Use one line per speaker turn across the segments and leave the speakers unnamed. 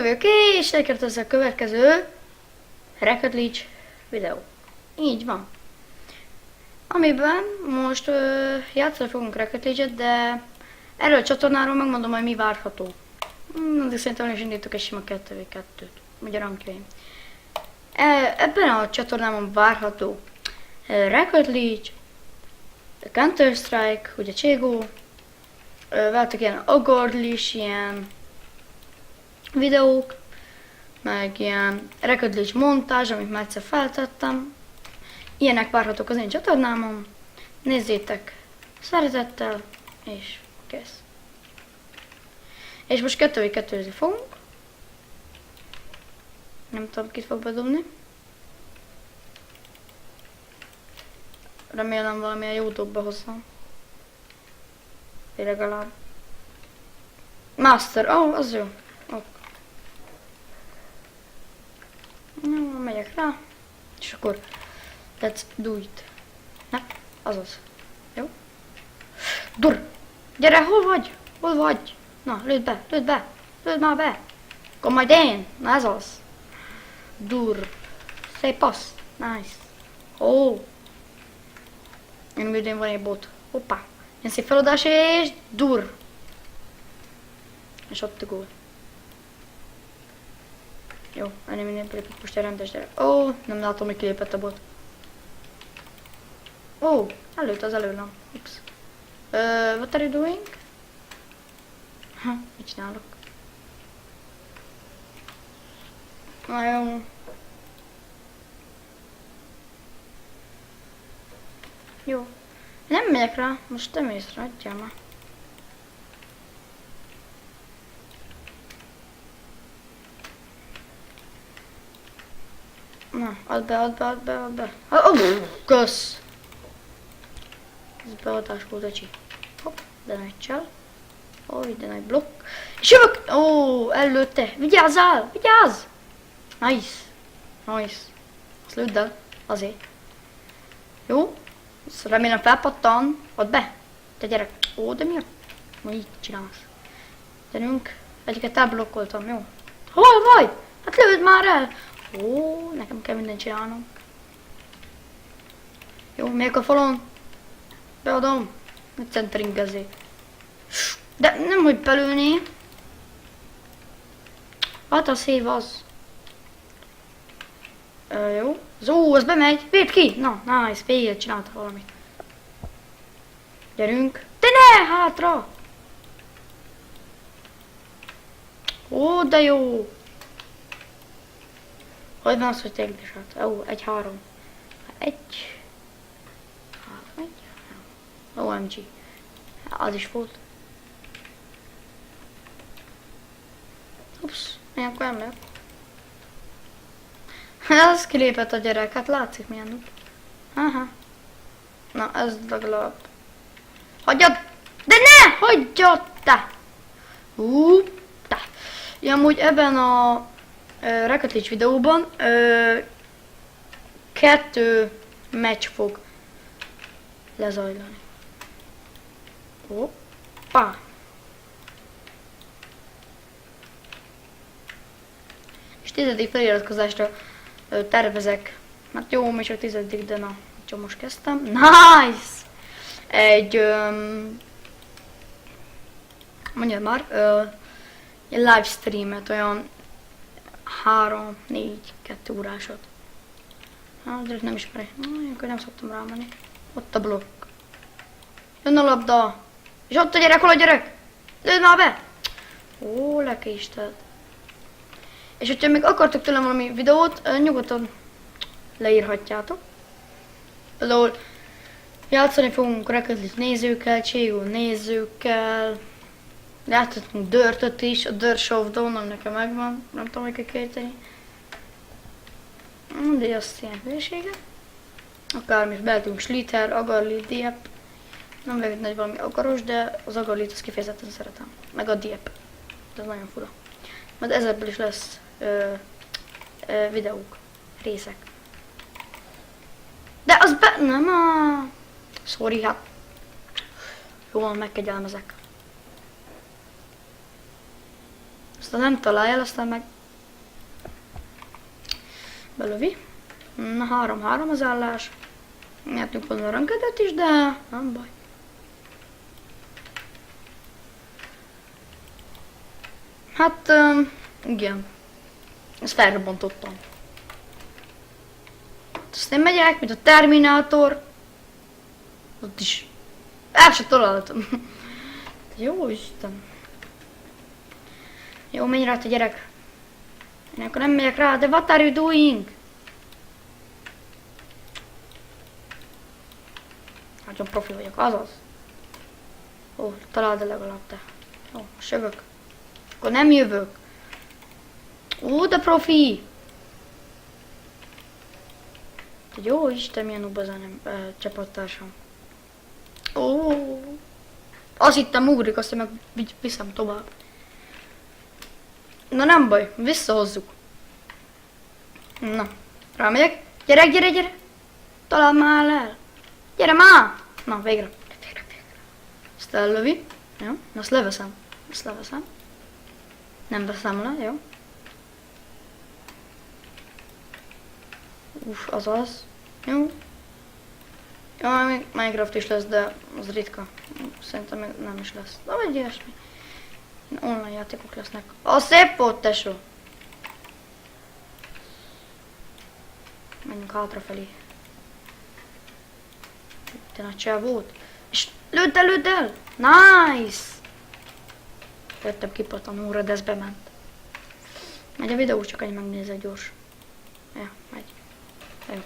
vagyok, és elkerült ez a következő Rocket League videó. Így van. Amiben most játszani fogunk Rocket League-et, de erről a csatornáról megmondom, hogy mi várható. De szerintem el is indítok egy sima 2v2-t, ugye rankjaim. Ebben a csatornámon várható Rocket League, Counter-Strike, ugye CSGO, vártak ilyen agorlis, ilyen videók, meg ilyen Rocket League montázs, amit már egyszer feltettem. Ilyenek várhatók az én csatornámon. Nézzétek szeretettel, és kész. És most 2v2-zni fogunk. Nem tudom, kit fog bedobni. Remélem valamilyen YouTube-ba hozzam. Legalább. Master, az jó. Ok. Jó, megyek rá. És akkor let's do it. Ne, azaz. Jó? Dur! Gyere, hol vagy? Hol vagy? Na, lőd be, lőd be. Lőd már be. Akkor majd én. Na, ez az. Dur. Szép passz. Nice. Ó. Én midén van egy bot. Hoppá. Ilyen szép feladás és dur. És ott a gól. Jó, ennél minden lépett most egy rendes gyerek. Ó, nem látom, hogy kilépett a bot. Ó, előtt az előlem. Ups. What are you doing? Ha, mit csinálok? Na jó. Jó. Nem megyek rá, most te mész rá, adjál már. Na, add be. Kösz! Ez beadás volt, acsi. Hopp, de nagy csel. Ó, de nagy blokk. És jövök! Ó, előtte! Vigyázzál! Vigyázz! Nice! Azt lőd el. Azért. Jó? Azt remélem felpattan. Add be! Te gyerek! Ó, de mi a... Ma így csinálsz. Gyerünk. Egyiket elblokkoltam, jó? Hol vagy? Hát lőd már el! Ó, nekem kell mindent csinálnom. Jó, megyek a falon. Beadom. Egy centeringezzé. De nem, hogy belőni. Hát a szév az. Jó. Az bemegy. Védd ki! Na, nice. Végül csinálta valamit. Gyerünk. De ne! Hátra! Ó, de jó! Hogy van az, hogy tényleg is hát? Ó, 1-3. 1. 3. OMG. Az is volt. Ups, ilyenkor nem lehet. Ez kilépett a gyerek, hát látszik milyen noob. Aha. Na, ez legalább. Hagyjad! De ne! Hagyjad te! Te! Ja, amúgy ebben a Rocket League videóban 2 meccs fog lezajlani. Hoppá! És 10. feliratkozásra tervezek. Hát jó, még csak 10. de na, csak most kezdtem. Nice! Egy mondjad már, egy livestreamet, olyan 3-4-2 órásot. Hát, direkt nem ismeri. Ilyenkor nem szoktam rámenni. Ott a blokk. Jön a labda. És ott a gyerek, hol a gyerek? Lőd már be! Ó, lekésted. És hogyha még akartok tőlem valami videót, nyugodtan leírhatjátok. Például játszani fogunk Rocket League nézőkkel, CSGO nézőkkel. Játszhatunk Dirtet is, a Dirt Showdown, ami nekem megvan. Nem tudom, hogy kell kérteni. De azt ilyen hülyesége. Akármi, behetünk Slither, Agarli, Diep. Nem vagyok nagy valami agaros, de az Agarlit azt kifejezetten szeretem. Meg a Diep. Ez nagyon fura. Majd ezekből is lesz videók, részek. De az nem a... Sorry, hát. Jól megkegyelmezek. Aztán nem találja el, aztán meg belövi. Na 3-3 az állás. Nyertünk volna a rankedet is, de nem baj. Hát, igen. Ezt felrobbantottam. Azt nem megyek, mint a Terminátor. Ott is. El sem találtam. Jó Isten. Jó, menj rá, te gyerek. Én akkor nem megyek rá, de what are you doing? Nagyon profi vagyok, azaz. Ó, találd el legalább te. Ó, most jövök. Akkor nem jövök. Ó, de profi! Jó Isten, milyen noob az a csapattársam. Ó, azt hittem ugrik, aztán meg viszem tovább. Na nem baj, visszahozzuk. Na, rámegyek. Gyere, gyere, gyere! Találd már el! Gyere már! Na, végre. Ezt ellövi. Jó, azt leveszem. Ezt leveszem. Nem veszem le, jó? Azaz. Jó. Jó, még Minecraft is lesz, de az ritka. Szerintem még nem is lesz. De vagy ilyesmi. Online játékok lesznek. A szép volt, tesó! Menjünk hátrafelé. Te nagy csávót. És lőd el, lőd el! Nice! Jöttem kipattanóra, de ez bement. Megy a videó, csak annyi megnézek gyors. Ja, megy. Jó.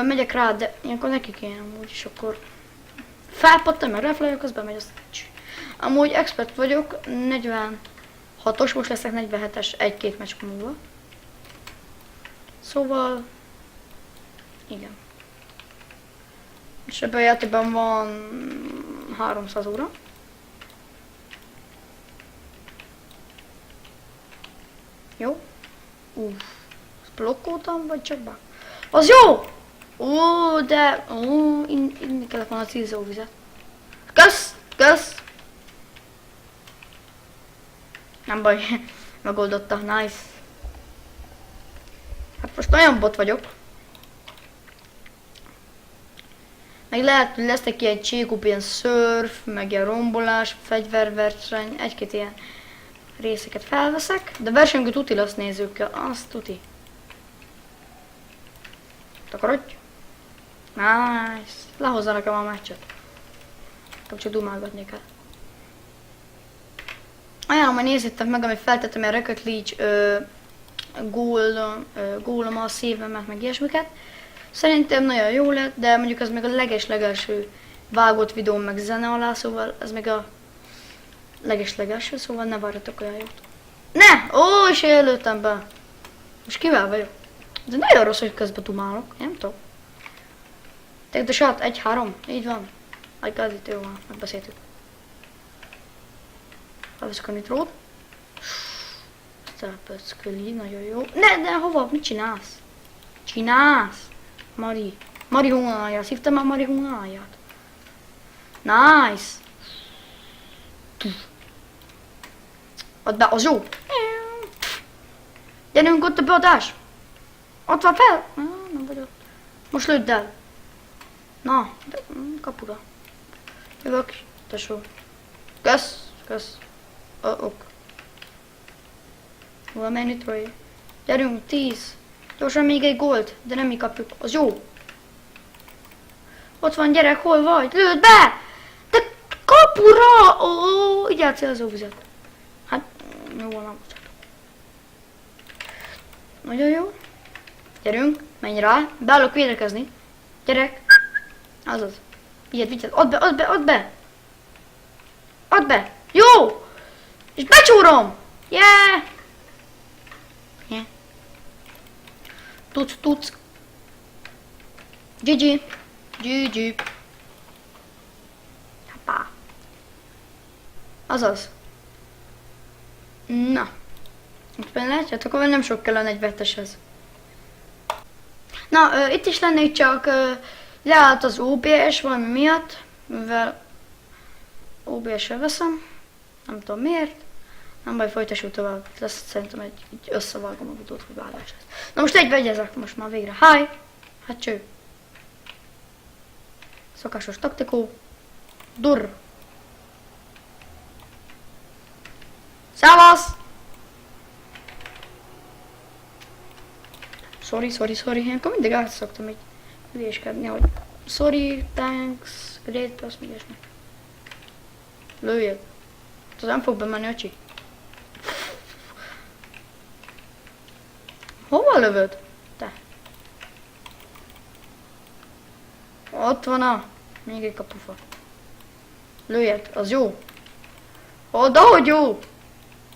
Megyek rá, de ilyenkor neki kéne amúgy, és akkor felpattan, meg reflejök, az bemegy, azt amúgy expert vagyok, 46-os, most leszek 47-es, 1-2 meccs múlva. Szóval, igen. És ebben a játékban van 300 óra. Jó. Blokkoltam, vagy csak be? Az jó! Ó, de... Ó, inni kellett volna a cízóvizet. Kösz! Kösz! Nem baj, megoldotta, nice. Hát most nagyon bot vagyok. Meg lehet, hogy lesznek ilyen csíkup, ilyen szörf, meg ilyen rombolás, fegyververseny, egy-két ilyen részeket felveszek, de versenyünk tuti lesz nézőkkel, azt tuti. Takarodj! Nice! Lehozza nekem a meccset. Csak dumálgatni kell. Ajánlom, hogy nézzétek meg, amit feltettem a Rocket League gólom a szívemet, meg ilyesmiket. Szerintem nagyon jó lett, de mondjuk ez meg a leges-legelső vágott videóm meg zene alá, szóval ez meg a leges-legelső, szóval ne várjatok olyan jót. Ne! Ó, és előttem be! Most kivel vagyok? De nagyon rossz, hogy közben dumálok, nem tudom. Take the shot, 1-3, így van. I got it, jó van, megbeszéltük. Felveszek a nitrót. Telepöcköli, nagyon jó. Ne, hova? Mit csinálsz? Csinálsz? Marihuánáját, szívtam már marihuánáját. Nice! Add be, az jó! Gyerünk ott a beadás! Ott van fel! Nem vagy ott. Most lőd el! Na, kapura. Jövök, tesó. Kösz, kösz. Ok. Valamely nitrói. Gyerünk, 10. Gyorsan még egy gólt, de nem mi kapjuk. Az jó. Ott van, gyerek, hol vagy? Lőd be! De kapura! Ó, így játszol az óvizet. Hát, jó van, bocsánat. Nagyon jó. Gyerünk, menj rá. Beállok védekezni. Gyerek. Azaz. Vigyed, vigyed. Add be, add be, add be. Add be. Jó! És becsúrom! Yeah! Yeah. Tudsz. GG. GG. Hoppá. Azaz. Na. Itt benne látjátok, akkor nem sok kell a 42-eshez. Na, itt is lennék, csak leállt az OBS valami miatt, mivel OBS-re veszem. Nem tudom miért. Nem baj, folytassuk tovább. Lesz szerintem egy összevágom a videót, hogy vágás lesz. Na most egy vegyezek most már végre. Hi! Hát cső. Szokásos taktikó. Durr. Szevasz! Sorry. Ilyenkor mindig át szoktam így hülyéskedni, hogy sorry, thanks, great, pass, még ilyesmi. Lőjél. Az nem fog bemenni, öcsi. Hova lövöd? Te. Ott van a... Még egy kapufa. Lőjed, az jó. Odahogy jó.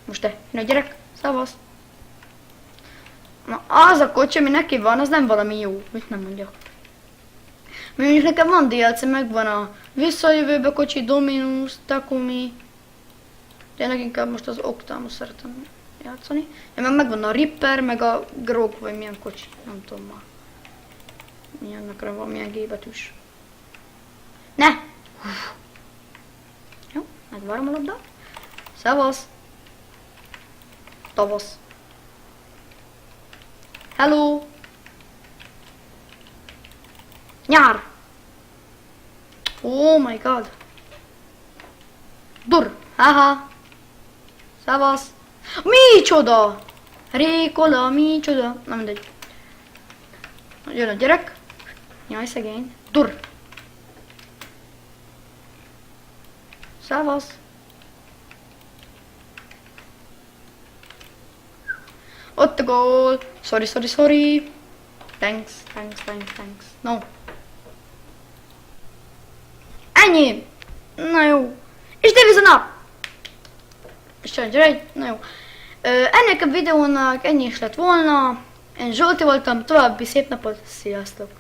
Most te, jön a gyerek, szavasz. Na az a kocsi, ami neki van, az nem valami jó. Mit nem mondjak. Mondjuk nekem van DLC, megvan a visszajövőbe kocsi, Dominus, Takumi. Tényleg inkább most az Optimus szeretem játszani. Ja, meg megvan a Ripper, meg a Grog, vagy milyen kocsi, nem tudom már. Milyennek van, milyen G-betűs. Ne! Jó, megvárom a labdát. Szevasz! Tavasz. Hello! Nyár! Oh my god! Durr! Haha! Szevasz! Micsoda! Rékola, micsoda! Na mindegy. Jön a gyerek. Jaj, szegény. Durr! Szevasz! Ott a gól! Sorry. Thanks. No. Ennyi! Na jó. És there nap! És na jó. Ennek a videónak ennyi is lett volna. Én Zsolti voltam, további szép napot, sziasztok!